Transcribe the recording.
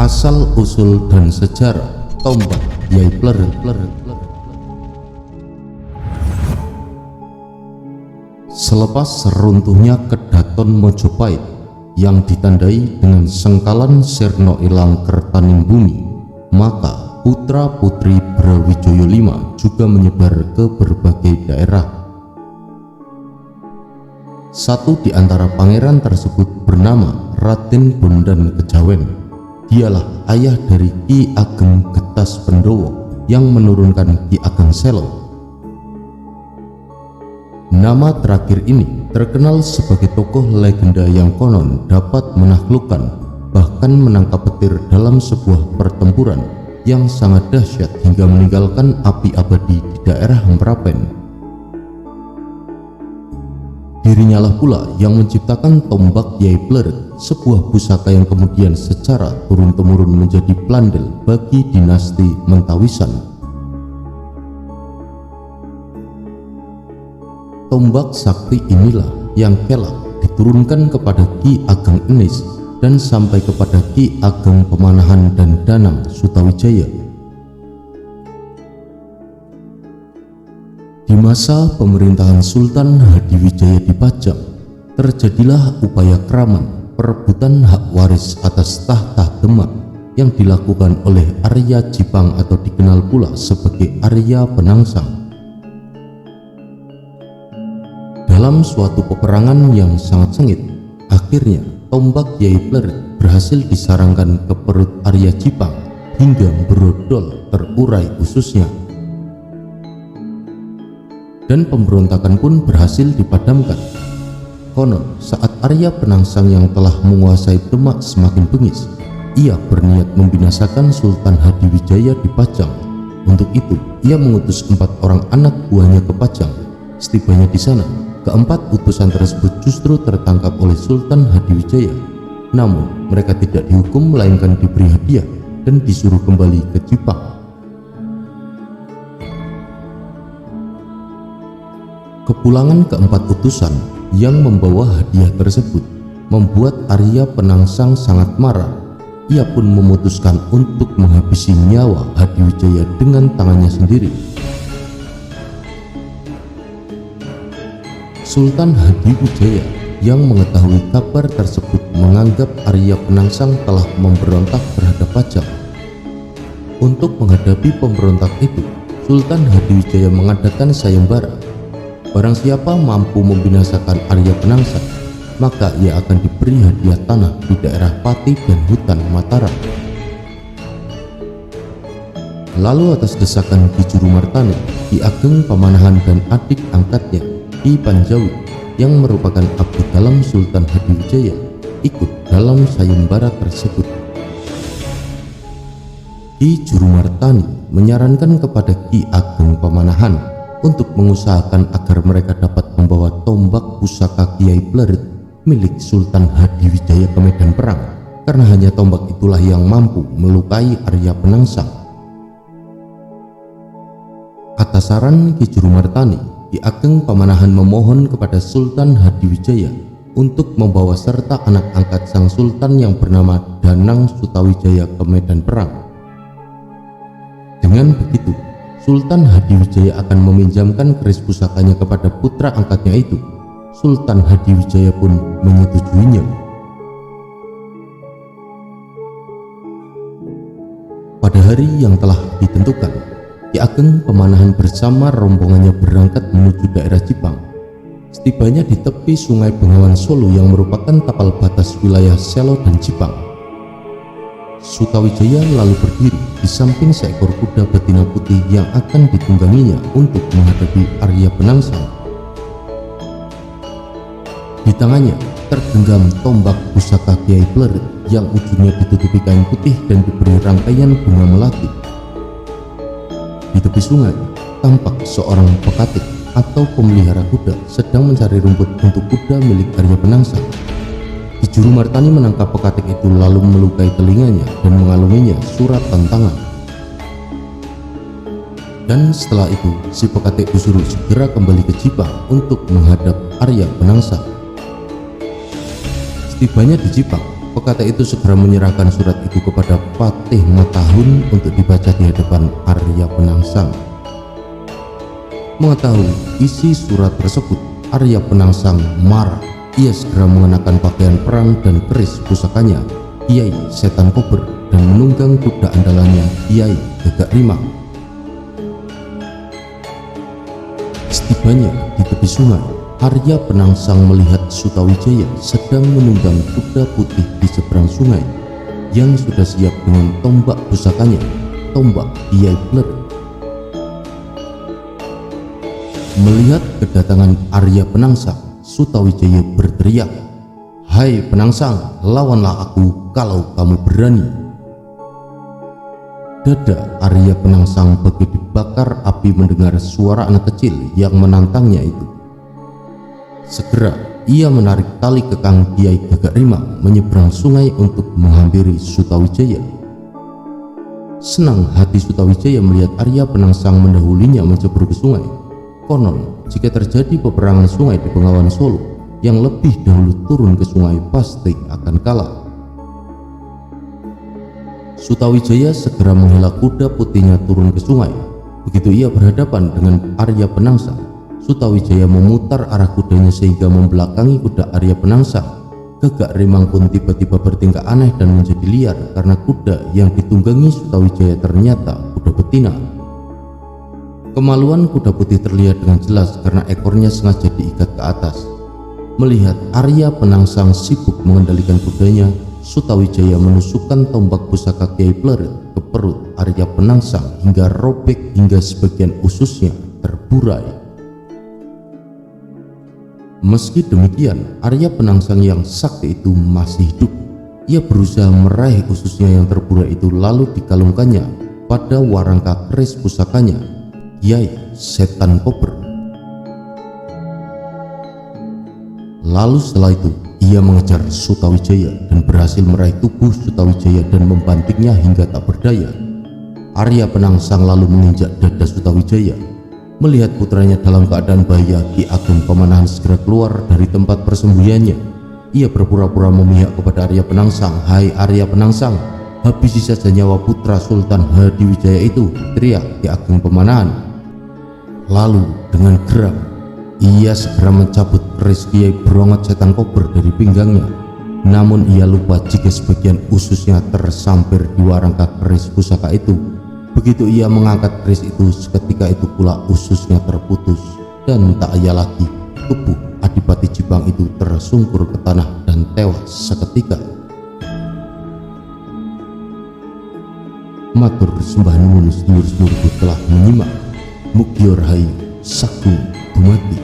Asal-usul dan sejarah tombak Kyai Plered. Selepas runtuhnya Kedaton Mojopahit yang ditandai dengan sengkalan Sirna Ilang Kertaning Bumi, maka putra-putri Brawijaya V juga menyebar ke berbagai daerah. Satu di antara pangeran tersebut bernama Raden Bondan Kejawen. Dialah ayah dari Ki Ageng Getas Pendowo yang menurunkan Ki Ageng Selo. Nama terakhir ini terkenal sebagai tokoh legenda yang konon dapat menaklukkan bahkan menangkap petir dalam sebuah pertempuran yang sangat dahsyat hingga meninggalkan api abadi di daerah Merapen. Dirinya lah pula yang menciptakan tombak Kyai Plered, sebuah pusaka yang kemudian secara turun-temurun menjadi plandel bagi dinasti Mentawisan. Tombak sakti inilah yang kelak diturunkan kepada Ki Ageng Enis dan sampai kepada Ki Ageng Pemanahan dan Danang Sutawijaya. Di masa pemerintahan Sultan Hadiwijaya di Pajang, terjadilah upaya keraman perebutan hak waris atas tahta Demak yang dilakukan oleh Arya Jipang atau dikenal pula sebagai Arya Penangsang. Dalam suatu peperangan yang sangat sengit, akhirnya tombak Kyai Plered berhasil disarangkan ke perut Arya Jipang hingga berodol terurai ususnya. Dan pemberontakan pun berhasil dipadamkan. Konon saat Arya Penangsang yang telah menguasai Demak semakin bengis, ia berniat membinasakan Sultan Hadiwijaya di Pajang. Untuk itu ia mengutus 4 orang anak buahnya ke Pajang. Setibanya di sana, keempat utusan tersebut justru tertangkap oleh Sultan Hadiwijaya. Namun mereka tidak dihukum melainkan diberi hadiah dan disuruh kembali ke Jipang. Kepulangan keempat utusan yang membawa hadiah tersebut membuat Arya Penangsang sangat marah. Ia pun memutuskan untuk menghabisi nyawa Hadiwijaya dengan tangannya sendiri. Sultan Hadiwijaya yang mengetahui kabar tersebut menganggap Arya Penangsang telah memberontak terhadap Pajang. Untuk menghadapi pemberontak itu, Sultan Hadiwijaya mengadakan sayembara. Barang siapa mampu membinasakan Arya Penangsang, maka ia akan diberi hadiah tanah di daerah Pati dan hutan Mataram. Lalu atas desakan Ki Jurumartani, Ki Ageng Pemanahan dan adik angkatnya Ki Panjawi yang merupakan abdi dalam Sultan Hadiwijaya ikut dalam sayembara tersebut. Ki Jurumartani menyarankan kepada Ki Ageng Pemanahan untuk mengusahakan agar mereka dapat membawa tombak pusaka Kyai Plered milik Sultan Hadiwijaya ke medan perang, karena hanya tombak itulah yang mampu melukai Arya Penangsang. Atas saran Ki Jurumartani, Ki Ageng Pemanahan memohon kepada Sultan Hadiwijaya untuk membawa serta anak angkat sang sultan yang bernama Danang Sutawijaya ke medan perang. Dengan begitu, Sultan Hadiwijaya akan meminjamkan keris pusakanya kepada putra angkatnya itu. Sultan Hadiwijaya pun menyetujuinya. Pada hari yang telah ditentukan, Ki Ageng Pemanahan bersama rombongannya berangkat menuju daerah Jipang. Setibanya di tepi Sungai Bengawan Solo yang merupakan tapal batas wilayah Selo dan Jipang, Sutawijaya lalu berdiri di samping seekor kuda betina putih yang akan ditungganginya untuk menghadapi Arya Penangsang. Di tangannya tergenggam tombak pusaka Kyai Plered yang ujungnya ditutupi kain putih dan diberi rangkaian bunga melati. Di tepi sungai tampak seorang pekatik atau pemelihara kuda sedang mencari rumput untuk kuda milik Arya Penangsang. Ki Jurumartani menangkap pekatik itu lalu melukai telinganya dan mengalunginya surat tantangan. Dan setelah itu si pekatik disuruh segera kembali ke Jipang untuk menghadap Arya Penangsang. Setibanya di Jipang, Pekata itu segera menyerahkan surat itu kepada Patih Matahun untuk dibaca di hadapan Arya Penangsang. Mengetahui isi surat tersebut, Arya Penangsang marah. Ia segera mengenakan pakaian perang dan keris pusakanya, Kiai Setan Kober, dan menunggang kuda andalannya, Kiai Gagak Rimang. Setibanya di tepi sungai, Arya Penangsang melihat Sutawijaya sedang menunggang kuda putih di seberang sungai yang sudah siap dengan tombak pusakanya, tombak Kiai Blerik. Melihat kedatangan Arya Penangsang, Sutawijaya berteriak, "Hai Penangsang, lawanlah aku kalau kamu berani." Dada Arya Penangsang begitu dibakar api mendengar suara anak kecil yang menantangnya itu. Segera ia menarik tali kekang Kiai Gagak Rimang menyeberang sungai untuk menghampiri Sutawijaya. Senang hati Sutawijaya melihat Arya Penangsang mendahulunya menjebur ke sungai. Konon, jika terjadi peperangan sungai di Bengawan Solo, yang lebih dahulu turun ke sungai pasti akan kalah. Sutawijaya segera menghela kuda putihnya turun ke sungai. Begitu ia berhadapan dengan Arya Penangsang, Sutawijaya memutar arah kudanya sehingga membelakangi kuda Arya Penangsang. Gagak Rimang pun tiba-tiba bertingkah aneh dan menjadi liar karena kuda yang ditunggangi Sutawijaya ternyata kuda betina. Kemaluan kuda putih terlihat dengan jelas karena ekornya sengaja diikat ke atas. Melihat Arya Penangsang sibuk mengendalikan kudanya, Sutawijaya menusukkan tombak pusaka Kiai Blerik ke perut Arya Penangsang hingga robek hingga sebagian ususnya terburai. Meski demikian, Arya Penangsang yang sakti itu masih hidup. Ia berusaha meraih ususnya yang terburai itu lalu dikalungkannya pada warangka keris pusakanya, Kiai Setan Kober. Lalu setelah itu, ia mengejar Sutawijaya dan berhasil meraih tubuh Sutawijaya dan membantingnya hingga tak berdaya. Arya Penangsang lalu menginjak dada Sutawijaya. Melihat putranya dalam keadaan bahaya, Ki Ageng Pemanahan segera keluar dari tempat persembunyiannya. Ia berpura-pura memihak kepada Arya Penangsang. "Hai Arya Penangsang, habisi saja nyawa putra Sultan Hadiwijaya itu," teriak Ki Ageng Pemanahan. Lalu dengan geram, ia segera mencabut keris Kiai Brongot Setan Kober dari pinggangnya. Namun ia lupa jika sebagian ususnya tersampir di warangka keris pusaka itu. Begitu ia mengangkat keris itu, seketika itu pula ususnya terputus dan tak ayah lagi. Tubuh Adipati Jipang itu tersungkur ke tanah dan tewas seketika. Matur sembah nuwun sedulur-sedulurku telah menyimak. Mugi rahayu sagung dumadi.